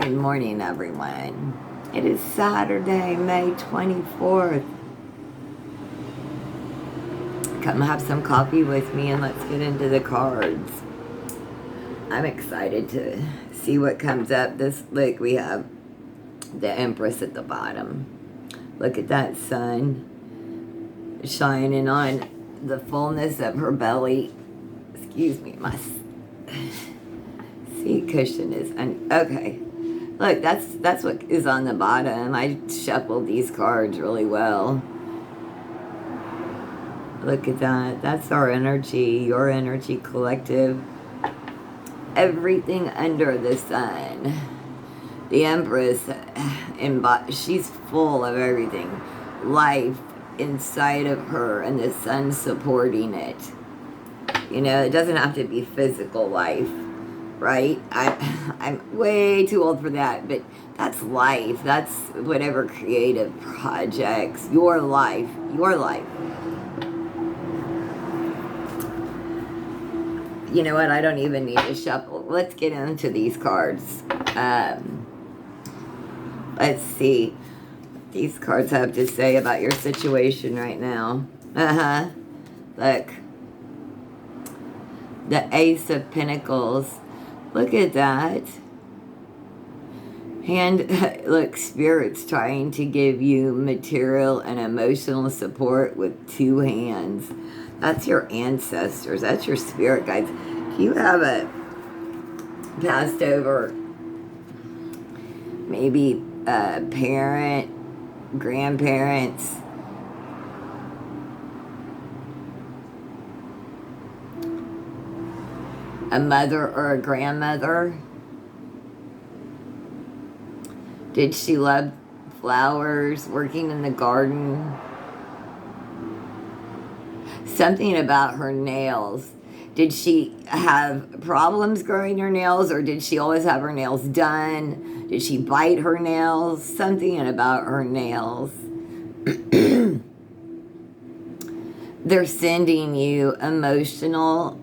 Good morning, everyone. It is Saturday, May 24th. Come have some coffee with me and let's get into the cards. I'm excited to see what comes up. Look, we have the Empress at the bottom. Look at that sun shining on the fullness of her belly. Excuse me, my seat cushion is okay. Look, that's what is on the bottom. I shuffled these cards really well. Look at that. That's our energy, your energy collective. Everything under the sun. The Empress, she's full of everything. Life inside of her and the sun supporting it. You know, it doesn't have to be physical life. Right? I'm way too old for that, but that's life. That's whatever creative projects, your life. You know what? I don't even need to shuffle. Let's get into these cards. Let's see what these cards have to say about your situation right now. Look. The Ace of Pentacles. Look at that. Look, Spirit's trying to give you material and emotional support with two hands. That's your ancestors. That's your spirit guides. If you have a passed over, maybe a parent, grandparents, a mother or a grandmother? Did she love flowers, working in the garden? Something about her nails. Did she have problems growing her nails, or did she always have her nails done? Did she bite her nails? Something about her nails. They're sending you emotional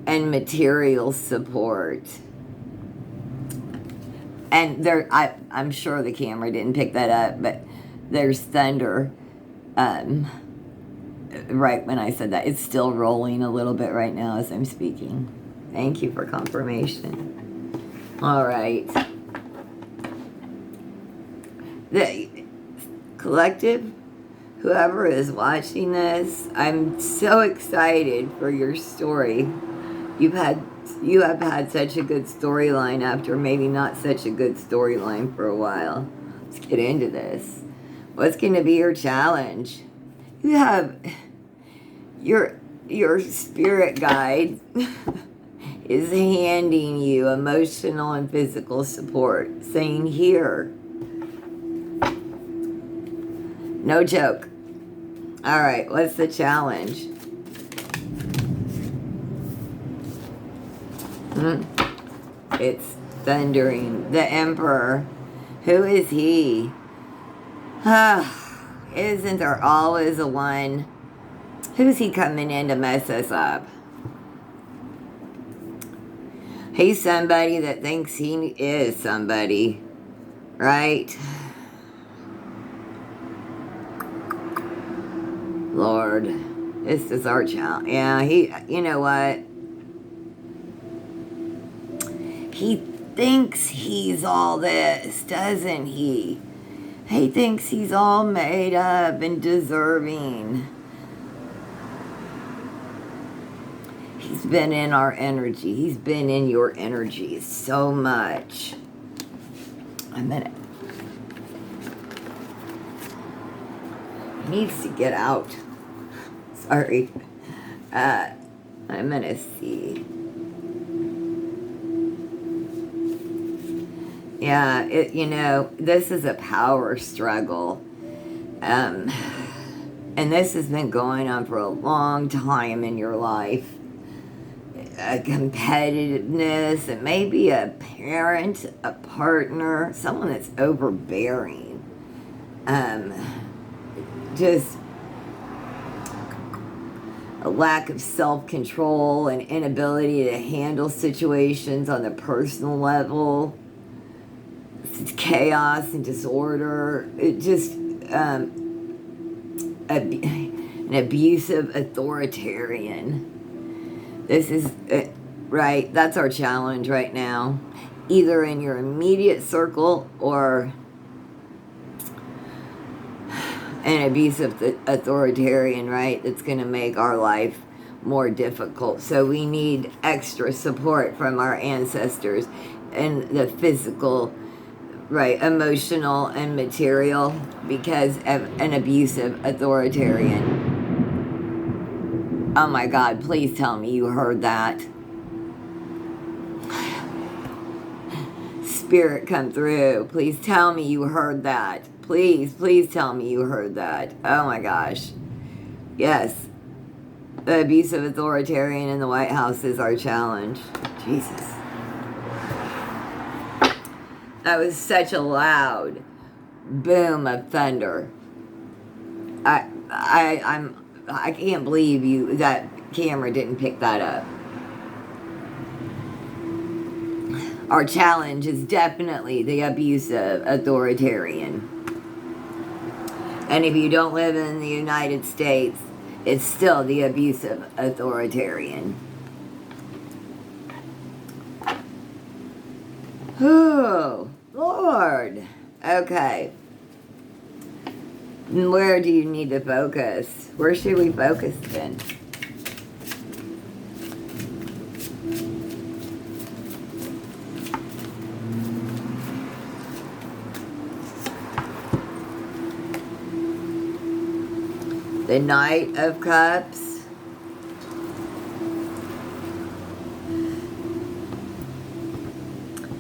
and material support. And I'm sure the camera didn't pick that up, but there's thunder. Right when I said that, it's still rolling a little bit right now as I'm speaking. Thank you for confirmation. All right. The collective, whoever is watching this, I'm so excited for your story. You have had such a good storyline after maybe not such a good storyline for a while. Let's get into this. What's going to be your challenge? You have your spirit guide is handing you emotional and physical support, saying here. No joke. All right, what's the challenge? It's thundering. The Emperor. Who is he? Isn't there always a one? Who's he coming in to mess us up? He's somebody that thinks he is somebody, right? Lord, this is our challenge. Yeah, you know what? He thinks he's all this, doesn't he? He thinks he's all made up and deserving. He's been in our energy. He's been in your energy so much. A minute. He needs to get out. Sorry. I'm gonna see. Yeah, this is a power struggle. And this has been going on for a long time in your life. A competitiveness, it may be a parent, a partner, someone that's overbearing. Just a lack of self-control and inability to handle situations on the personal level. chaos and disorder. It just an abusive authoritarian. This is right. That's our challenge right now. Either in your immediate circle or an abusive authoritarian, right? That's going to make our life more difficult. So we need extra support from our ancestors and the physical, right, emotional and material because of an abusive authoritarian. Oh my God, please tell me you heard that. Spirit, come through. Please tell me you heard that. Please, please tell me you heard that. Oh my gosh. Yes. The abusive authoritarian in the White House is our challenge. Jesus. That was such a loud boom of thunder. I can't believe that camera didn't pick that up. Our challenge is definitely the abusive authoritarian. And if you don't live in the United States, it's still the abusive authoritarian. Oh, Lord. Okay. Where do you need to focus? Where should we focus then? The Knight of Cups.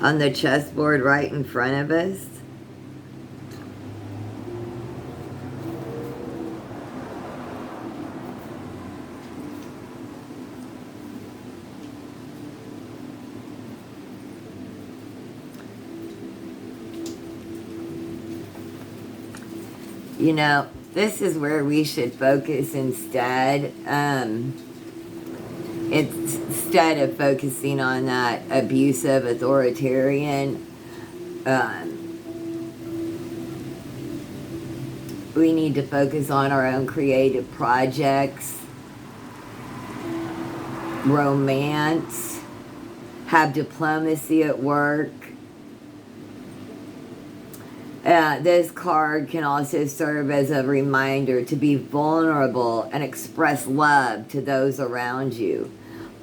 On the chessboard right in front of us. You know, this is where we should focus instead. Instead of focusing on that abusive authoritarian, we need to focus on our own creative projects, romance, have diplomacy at work. This card can also serve as a reminder to be vulnerable and express love to those around you.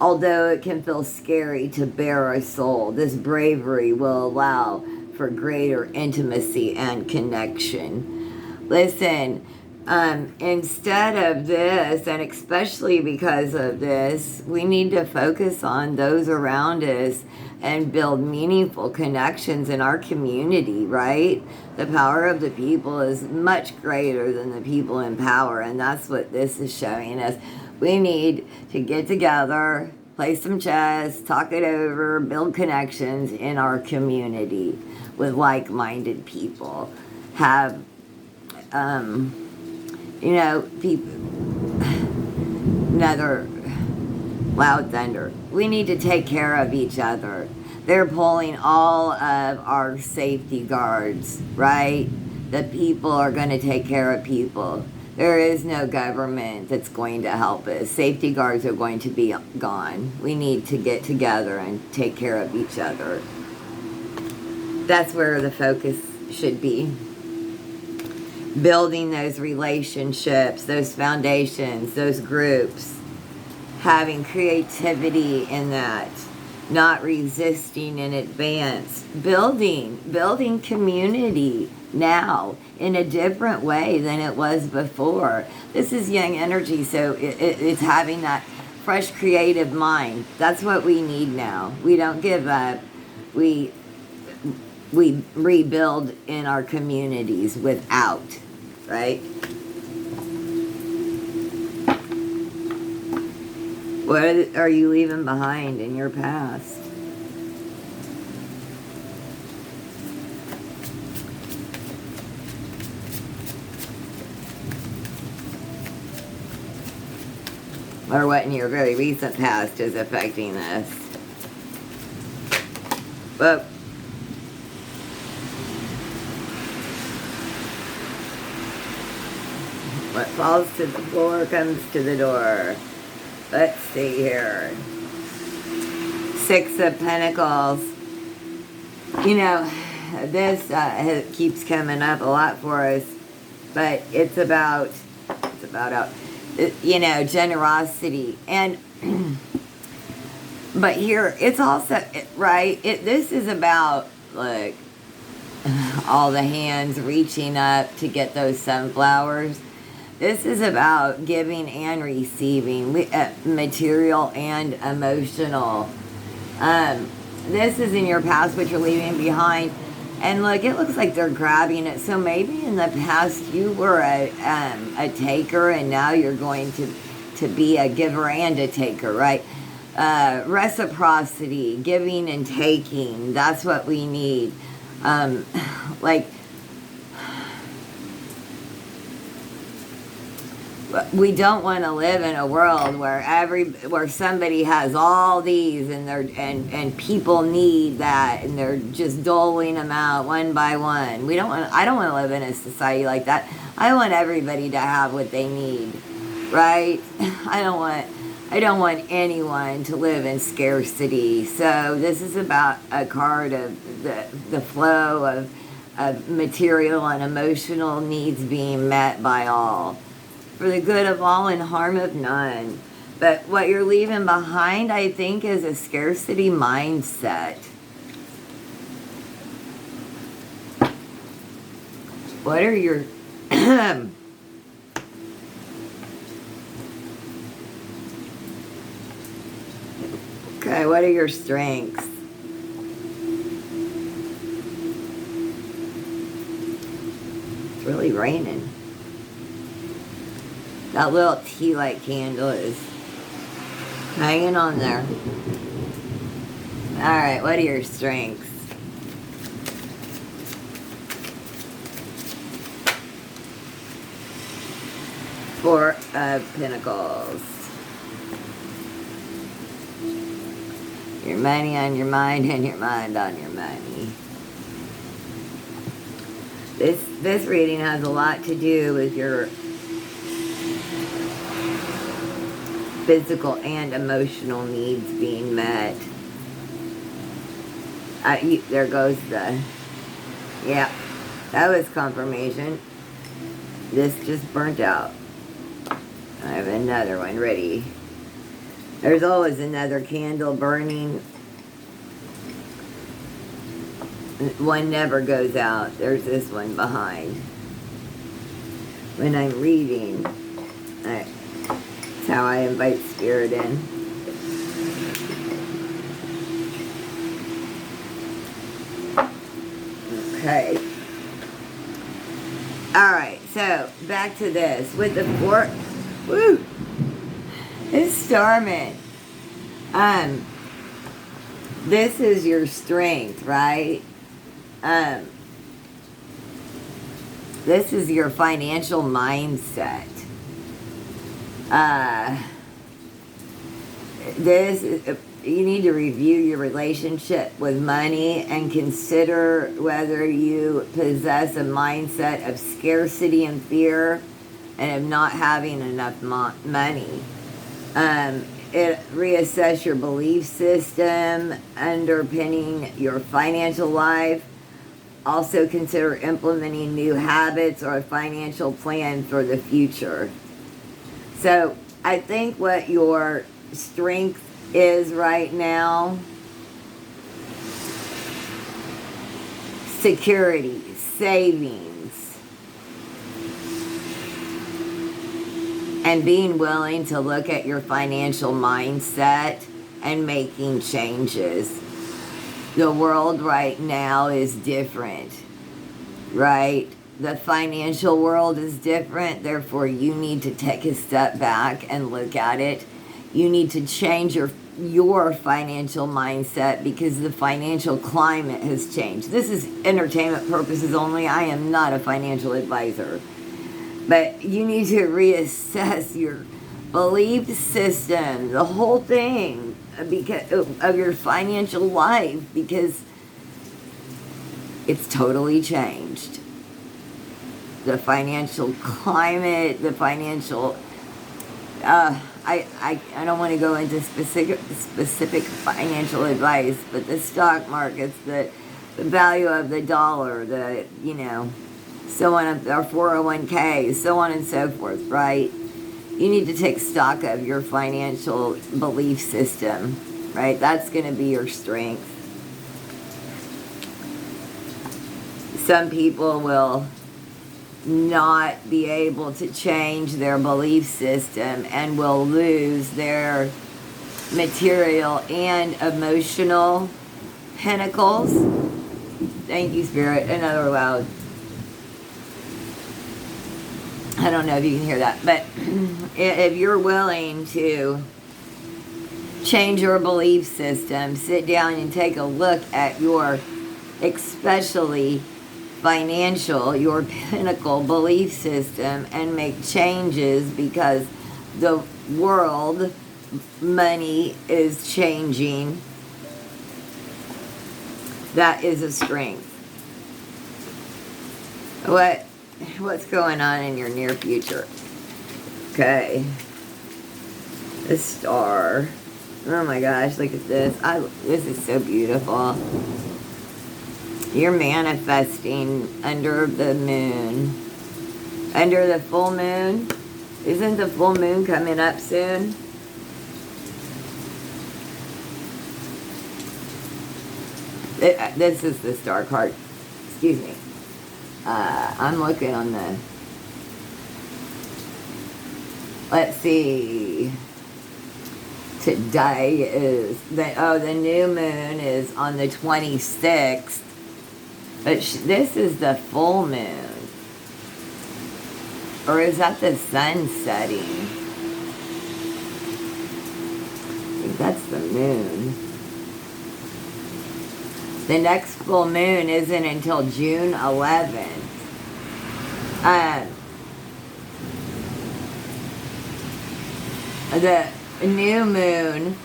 Although it can feel scary to bare our soul, this bravery will allow for greater intimacy and connection. Listen, instead of this, and especially because of this, we need to focus on those around us and build meaningful connections in our community, right? The power of the people is much greater than the people in power, and that's what this is showing us. We need to get together, play some chess, talk it over, build connections in our community with like-minded people. Have, people, another loud thunder. We need to take care of each other. They're pulling all of our safety guards, right? The people are going to take care of people. There is no government that's going to help us. Safety guards are going to be gone. We need to get together and take care of each other. That's where the focus should be. Building those relationships, those foundations, those groups. Having creativity in that. Not resisting in advance. Building community now in a different way than it was before. This is young energy, so it's having that fresh creative mind. That's what we need now. We don't give up. We rebuild in our communities without, right? What are you leaving behind in your past? Or what in your very recent past is affecting this? But What falls to the floor comes to the door. Let's see here. Six of Pentacles. You know, this keeps coming up a lot for us, but it's about you know, generosity. And but here it's also right. This is about like all the hands reaching up to get those sunflowers. This is about giving and receiving, material and emotional. This is in your past, what you're leaving behind. And look, it looks like they're grabbing it. So maybe in the past you were a taker, and now you're going to be a giver and a taker, right? Reciprocity, giving and taking. That's what we need. Like, we don't want to live in a world where somebody has all these and people need that, and they're just doling them out one by one. I don't want to live in a society like that. I want everybody to have what they need, right? I don't want anyone to live in scarcity. So this is about a card of the flow of material and emotional needs being met by all, for the good of all and harm of none. But what you're leaving behind, I think, is a scarcity mindset. What are your... Okay, what are your strengths? It's really raining. That little tea light candle is hanging on there. Alright, what are your strengths? Four of Pentacles. Your money on your mind and your mind on your money. This reading has a lot to do with your physical and emotional needs being met. There goes the... Yeah, that was confirmation. This just burnt out. I have another one ready. There's always another candle burning. One never goes out. There's this one behind. When I'm reading, that's how I invite spirit in. Okay. Alright, so back to this. With the four... Woo! It's storming. This is your strength, right? This is your financial mindset. This is, you need to review your relationship with money and consider whether you possess a mindset of scarcity and fear and of not having enough money. Reassess your belief system underpinning your financial life. Also consider implementing new habits or a financial plan for the future. So I think what your strength is right now, security, savings, and being willing to look at your financial mindset and making changes. The world right now is different, right? The financial world is different, therefore you need to take a step back and look at it. You need to change your financial mindset because the financial climate has changed. This is entertainment purposes only. I am not a financial advisor. But you need to reassess your belief system, the whole thing, because of your financial life, because it's totally changed. the financial climate, the financial, I don't want to go into specific financial advice, but the stock markets, the value of the dollar, the, you know, so on, our 401k, so on and so forth, right? You need to take stock of your financial belief system, right? That's going to be your strength. Some people will not be able to change their belief system and will lose their material and emotional pinnacles. Thank you, Spirit. Another loud. I don't know if you can hear that, but if you're willing to change your belief system, sit down and take a look at your, especially financial, your pinnacle belief system, and make changes, because the world, money is changing. That is a strength. What's going on in your near future? Okay. The star. Oh my gosh, look at this. This is so beautiful. You're manifesting under the moon. Under the full moon. Isn't the full moon coming up soon? This is the star card. Excuse me. I'm looking on the... Let's see. Today is... the new moon is on the 26th. But this is the full moon. Or is that the sun setting? I think that's the moon. The next full moon isn't until June 11th. The new moon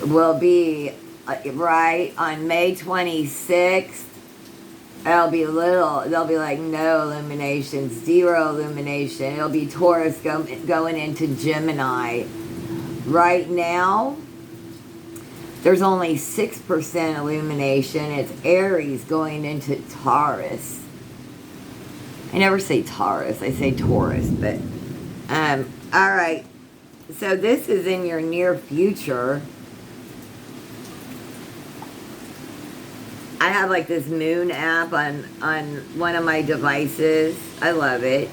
will be right on May 26th. There'll be like no illumination, zero illumination. It'll be Taurus going into Gemini. Right now, there's only 6% illumination. It's Aries going into Taurus. I never say Taurus, I say Taurus, but, alright. So this is in your near future. I have like this moon app on one of my devices. I love it.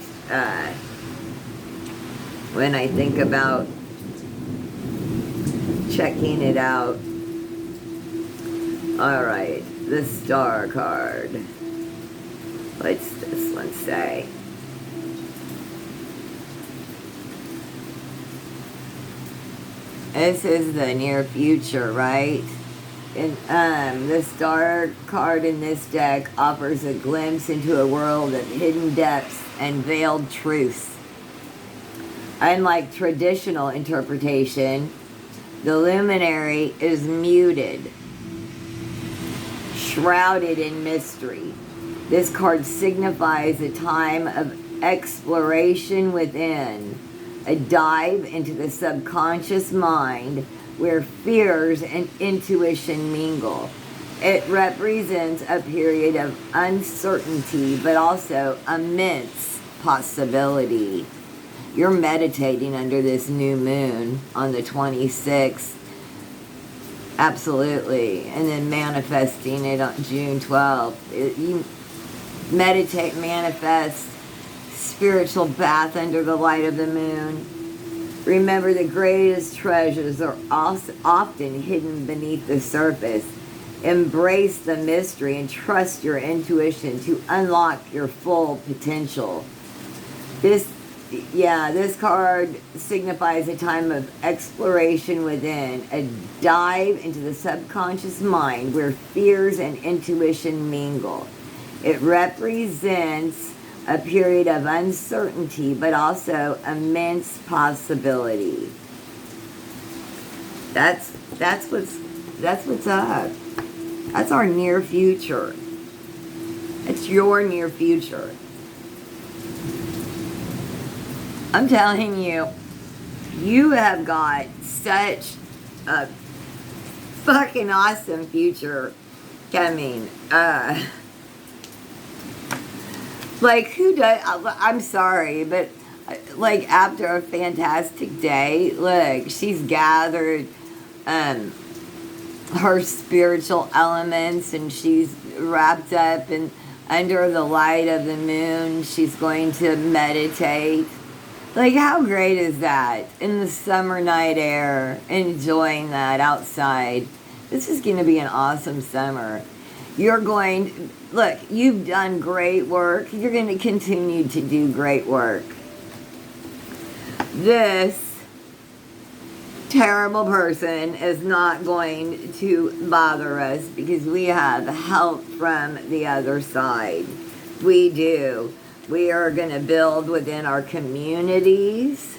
When I think about checking it out. Alright, the star card. What's this one say? This is the near future, right? And the star card in this deck offers a glimpse into a world of hidden depths and veiled truths. Unlike traditional interpretation, the luminary is muted, shrouded in mystery. This card signifies a time of exploration within, a dive into the subconscious mind where fears and intuition mingle. It represents a period of uncertainty, but also immense possibility. You're meditating under this new moon on the 26th. Absolutely. And then manifesting it on June 12th. You meditate, manifest, spiritual bath under the light of the moon. Remember, the greatest treasures are often hidden beneath the surface. Embrace the mystery and trust your intuition to unlock your full potential. This card signifies a time of exploration within, a dive into the subconscious mind where fears and intuition mingle. It represents a period of uncertainty, but also immense possibility. That's what's up. That's our near future. It's your near future. I'm telling you, you have got such a fucking awesome future coming. Like, who does, I'm sorry, but like after a fantastic day, look, she's gathered her spiritual elements and she's wrapped up in under the light of the moon. She's going to meditate. Like, how great is that? In the summer night air, enjoying that outside. This is going to be an awesome summer. You're going, look, you've done great work. You're going to continue to do great work. This terrible person is not going to bother us because we have help from the other side. We do. We are going to build within our communities.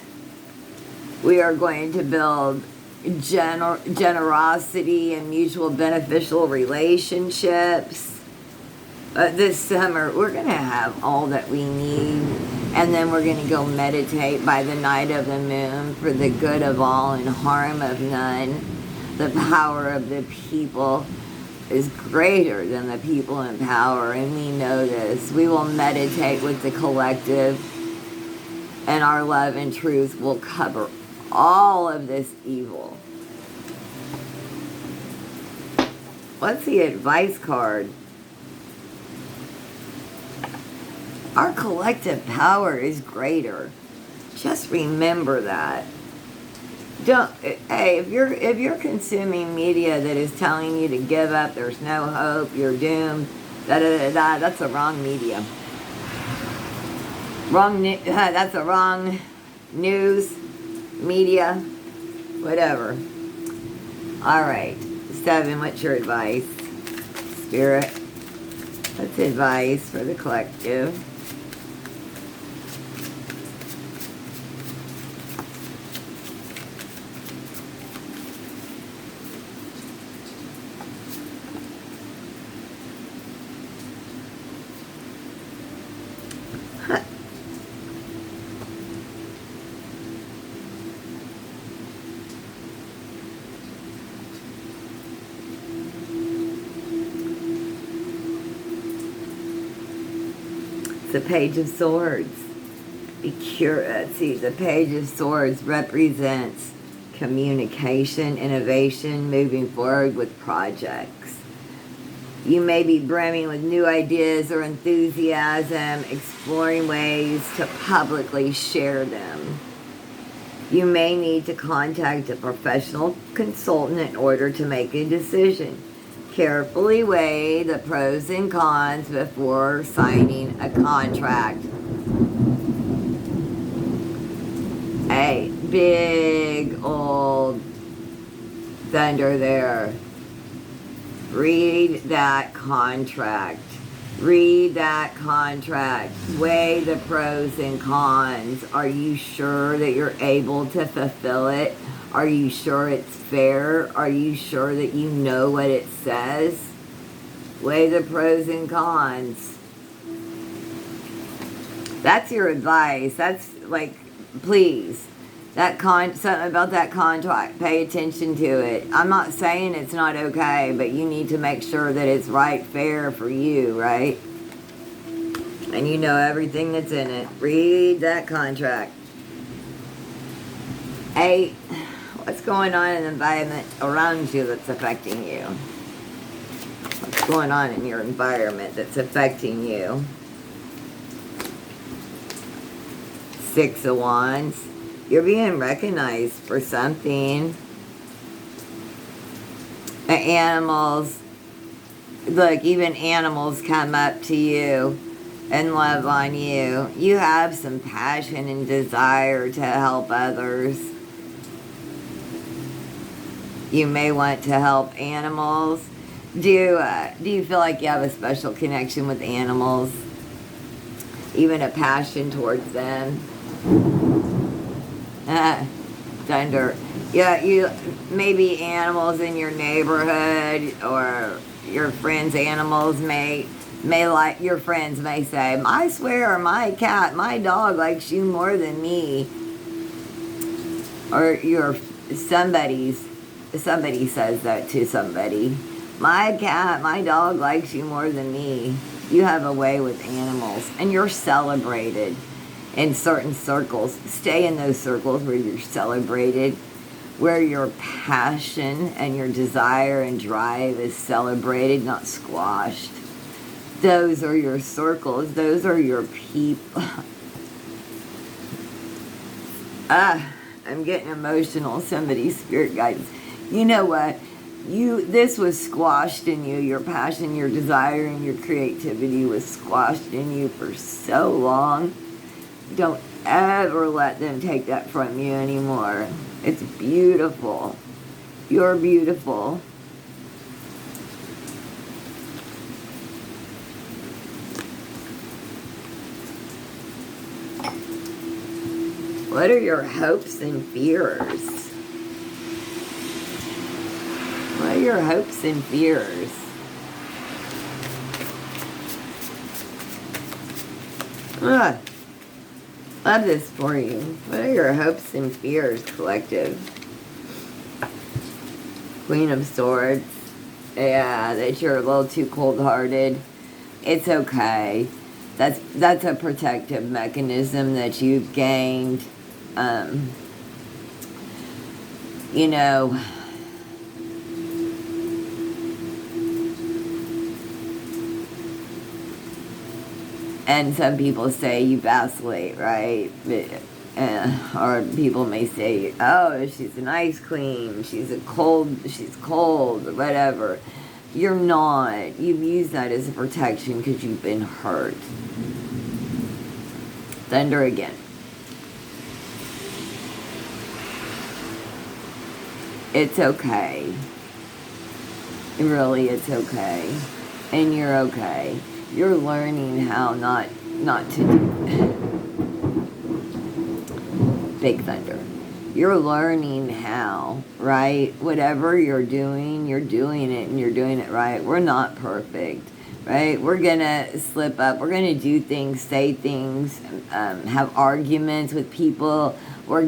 We are going to build generosity and mutual beneficial relationships. This summer, we're going to have all that we need. And then we're going to go meditate by the night of the moon for the good of all and harm of none. The power of the people is greater than the people in power, and we know this. We will meditate with the collective, and our love and truth will cover all of this evil. What's the advice card? Our collective power is greater. Just remember that. Hey, if you're consuming media that is telling you to give up, there's no hope, you're doomed, that's the wrong media. That's the wrong news, media, whatever. All right, 7, what's your advice? Spirit, what's advice for the collective? The Page of Swords. See, the Page of Swords represents communication, innovation, moving forward with projects. You may be brimming with new ideas or enthusiasm, exploring ways to publicly share them. You may need to contact a professional consultant in order to make a decision. Carefully weigh the pros and cons before signing a contract. A big old thunder there. Read that contract. Read that contract. Weigh the pros and cons. Are you sure that you're able to fulfill it? Are you sure it's fair? Are you sure that you know what it says? Weigh the pros and cons. That's your advice. That's like, please. Something about that contract. Pay attention to it. I'm not saying it's not okay, but you need to make sure that it's right, fair for you, right? And you know everything that's in it. Read that contract. 8. What's going on in the environment around you that's affecting you? What's going on in your environment that's affecting you? 6 of Wands. You're being recognized for something. The animals, look, even animals come up to you and love on you. You have some passion and desire to help others. You may want to help animals. Do you feel like you have a special connection with animals? Even a passion towards them? Thunder. Yeah, you maybe animals in your neighborhood or your friends' animals may like your friends may say, I swear my cat, my dog likes you more than me. Or your somebody says that to somebody. My cat, my dog likes you more than me. You have a way with animals and you're celebrated in certain circles. Stay in those circles where you're celebrated, where your passion and your desire and drive is celebrated, not squashed. Those are your circles. Those are your people. I'm getting emotional. Somebody's spirit guidance. You know what? This was squashed in you. Your passion, your desire, and your creativity was squashed in you for so long. Don't ever let them take that from you anymore. It's beautiful. You're beautiful. What are your hopes and fears? What are your hopes and fears? Love this for you. What are your hopes and fears, collective? Queen of Swords. Yeah, that you're a little too cold-hearted. It's okay. That's a protective mechanism that you've gained. You know, and some people say you vacillate, right? Or people may say, oh, she's an ice queen, she's cold, or whatever. You're not. You've used that as a protection because you've been hurt. Thunder again. It's okay. Really, it's okay. And you're okay. You're learning how not to do big thunder. You're learning how, right? Whatever you're doing it and you're doing it right. We're not perfect, right? We're gonna slip up. We're gonna do things, say things, have arguments with people. We're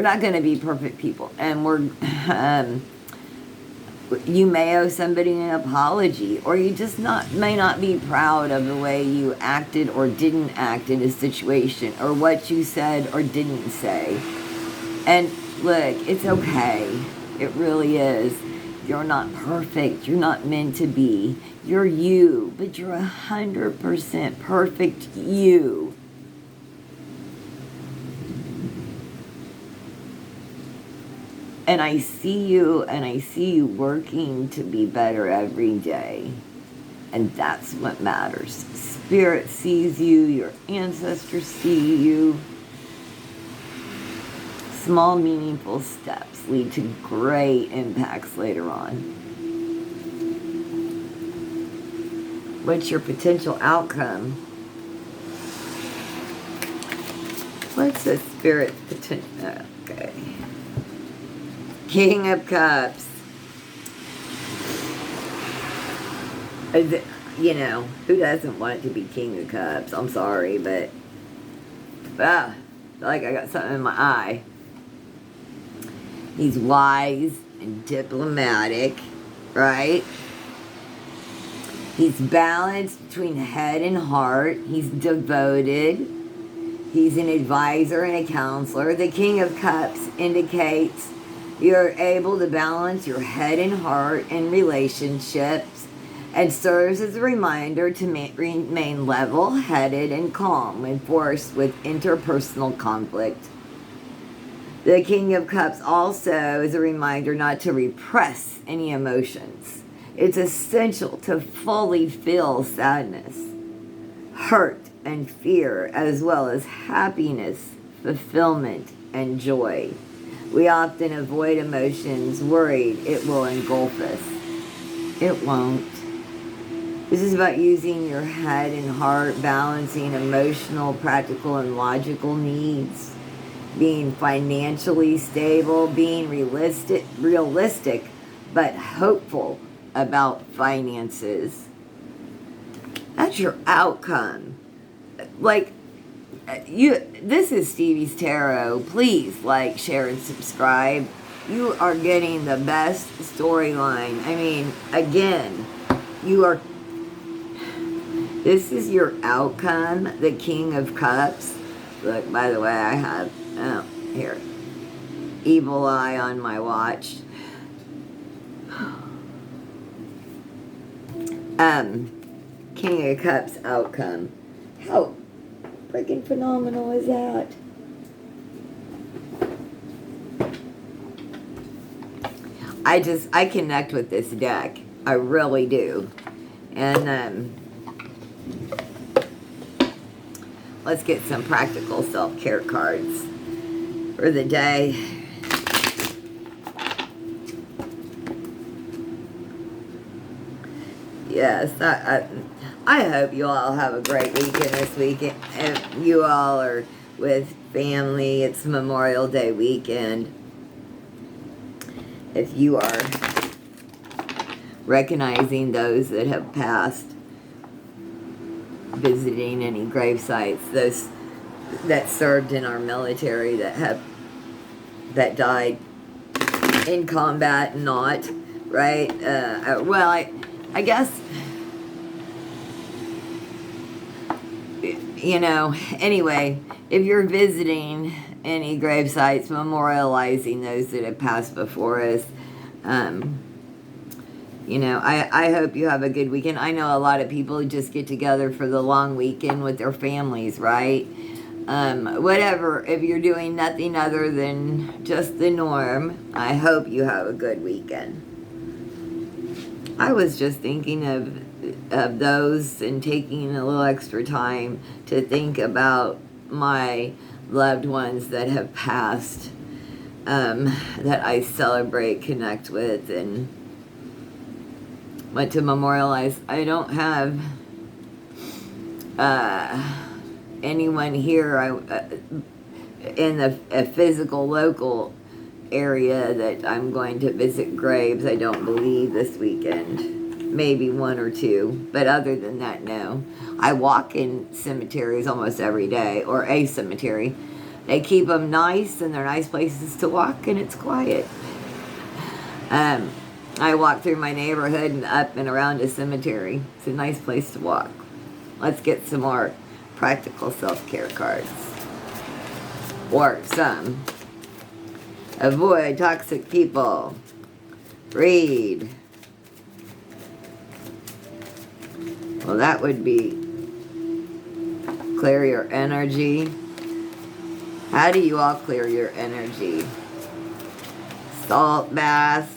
not gonna be perfect people. And you may owe somebody an apology, or you just may not be proud of the way you acted or didn't act in a situation, or what you said or didn't say. And look, it's okay. It really is. You're not perfect. You're not meant to be. You're you, but you're 100% perfect you. And I see you working to be better every day. And that's what matters. Spirit sees you, your ancestors see you. Small, meaningful steps lead to great impacts later on. What's your potential outcome? What's the spirit's potential? Okay. King of Cups. You know, who doesn't want to be King of Cups? I'm sorry, but I feel like I got something in my eye. He's wise and diplomatic, right? He's balanced between head and heart. He's devoted. He's an advisor and a counselor. The King of Cups indicates you're able to balance your head and heart in relationships, and serves as a reminder to remain level-headed and calm when forced with interpersonal conflict. The King of Cups also is a reminder not to repress any emotions. It's essential to fully feel sadness, hurt, and fear, as well as happiness, fulfillment, and joy. We often avoid emotions, worried it will engulf us. It won't. This is about using your head and heart, balancing emotional, practical, and logical needs. being financially stable, being realistic, but hopeful about finances. That's your outcome. Like, this is Stevie's Tarot. Please like, share, and subscribe. You are getting the best storyline. I mean, again, this is your outcome, the King of Cups. Look, by the way, I have, here, Evil Eye on my watch. King of Cups outcome. How freaking phenomenal is that? I connect with this deck. I really do. And, let's get some practical self-care cards for the day. Yes, I hope you all have a great weekend this weekend. If you all are with family, it's Memorial Day weekend. If you are recognizing those that have passed, visiting any grave sites, those that served in our military that died in combat, not, right? Well, I guess, you know, anyway, if you're visiting any grave sites, memorializing those that have passed before us, you know, I hope you have a good weekend. I know a lot of people just get together for the long weekend with their families, right? Whatever, if you're doing nothing other than just the norm, I hope you have a good weekend. I was just thinking of those and taking a little extra time to think about my loved ones that have passed, that I celebrate, connect with, and went to memorialize. I don't have anyone here in a physical local area that I'm going to visit graves, I don't believe, this weekend. Maybe one or two, but other than that, no. I walk in cemeteries almost every day, or a cemetery. They keep them nice, and they're nice places to walk, and it's quiet. I walk through my neighborhood and up and around a cemetery. It's a nice place to walk. Let's get some more practical self-care cards. Or some. Avoid toxic people. Read. Well, that would be clear your energy. How do you all clear your energy? Salt bath.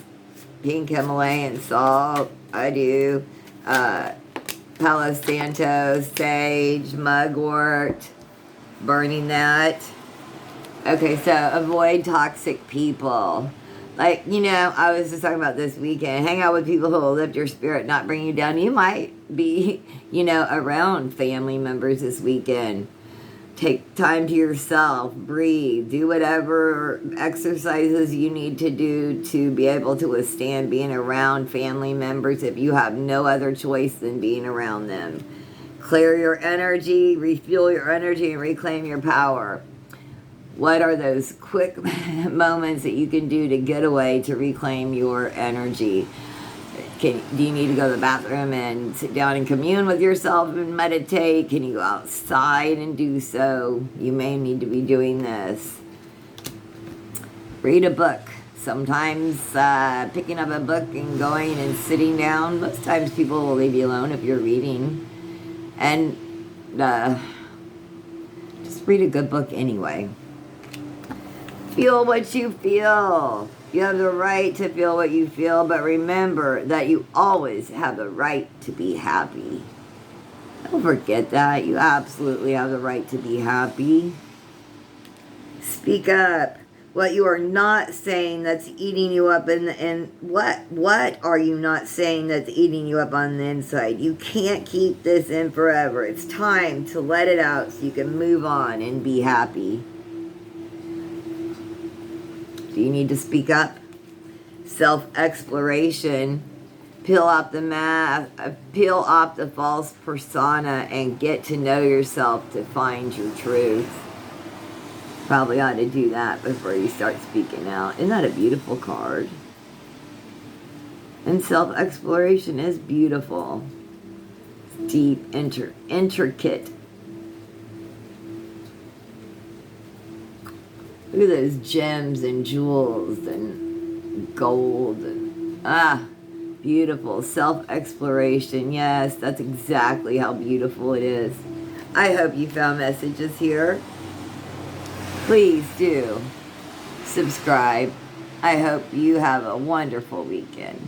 Pink Himalayan salt, I do. Palo Santo, sage, mugwort, burning that. Okay, so avoid toxic people. Like, you know, I was just talking about this weekend. Hang out with people who will lift your spirit, not bring you down. You might be, you know, around family members this weekend. Take time to yourself, breathe, do whatever exercises you need to do to be able to withstand being around family members if you have no other choice than being around them. Clear your energy, refuel your energy, and reclaim your power. What are those quick moments that you can do to get away to reclaim your energy? Do you need to go to the bathroom and sit down and commune with yourself and meditate? Can you go outside and do so? You may need to be doing this. Read a book. Sometimes picking up a book and going and sitting down. Most times people will leave you alone if you're reading. And just read a good book anyway. Feel what you feel. You have the right to feel what you feel, but remember that you always have the right to be happy. Don't forget that. You absolutely have the right to be happy. Speak up. What you are not saying that's eating you up and what are you not saying that's eating you up on the inside? You can't keep this in forever. It's time to let it out so you can move on and be happy. Do you need to speak up? Self-exploration. Peel off the false persona and get to know yourself to find your truth. Probably ought to do that before you start speaking out. Isn't that a beautiful card? And self-exploration is beautiful. It's deep, intricate. Look at those gems and jewels and gold and beautiful. Self-exploration. Yes, that's exactly how beautiful it is. I hope you found messages here. Please do subscribe. I hope you have a wonderful weekend.